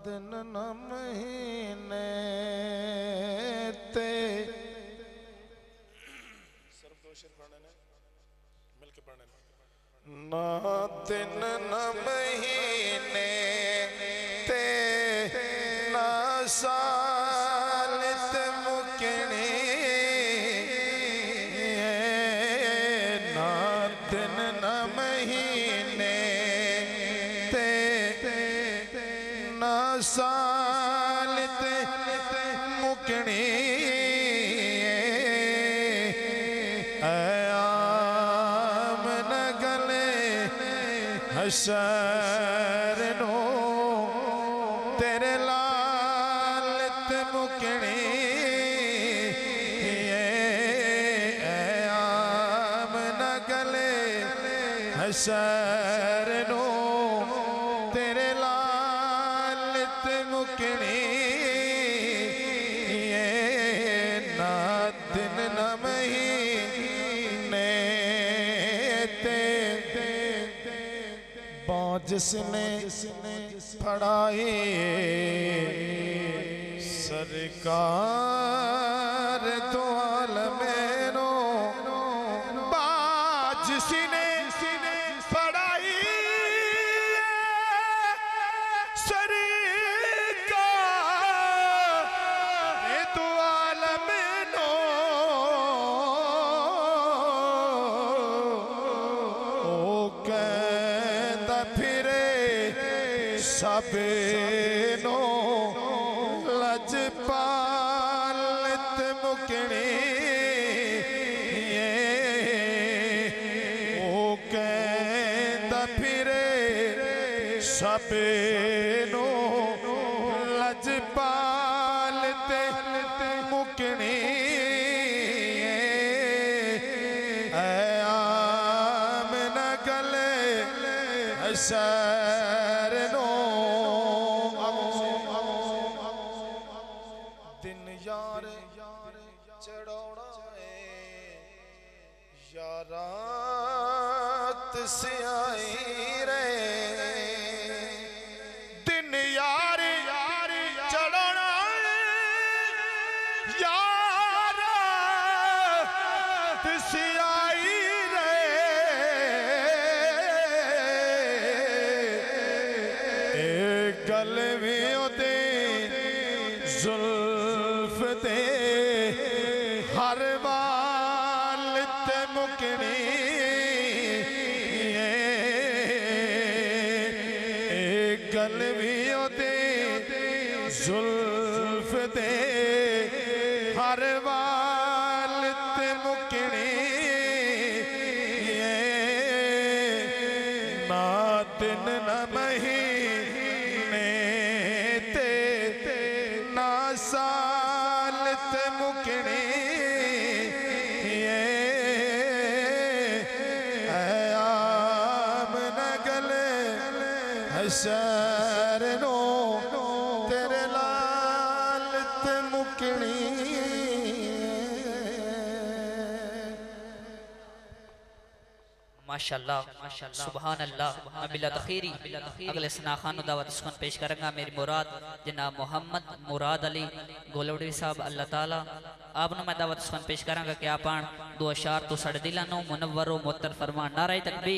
दिन न महीने ते सिर्फ दो शेर पढ़ने ने मिलके पढ़ने ने ना दिन न महीने ते ना साल ते मुकने ना दिन न महीने ते ना साल ते मुकने हशर नो तेरे लालत मुकने आम न गले हशर नो तेरे लालत मुकने ना दिन न महीने ते जिसने पढ़ाई सरकार तो आलमेनो जिसने पढ़ाई सरकार तो आलमेनो ओ कहता फिरे सबनो लजपालत मुकने ओ कहता फिरे सबनो लजपालत मुकने आम न गले हशर नो दिन यार चढ़ाना है यारात से आई रे दिन यार चढ़ाना यारात से आई रे गल में ओते जुल्फ दे हर वाल ते मुकने गल में ओते जुल्फ दे हर वाल ते मुकने ना दिन न महीने ते ना साल ते मुकने आम न गले हशर नो तेरे लाल ते मुकने माशाअल्लाह सुभान अल्लाह अबिला तखीरी अगले सना खान दावत सुन पेश करेंगा मेरी मुराद जनाब मोहम्मद मुराद अली गोलवड़ी साहब अल्लाह ताला आपने मैं दावत सुन पेश करांगा कि आप दो अशार तो सड़ दिलानो मुनव्वरो मुत्तर फरमान नारे तकबीर।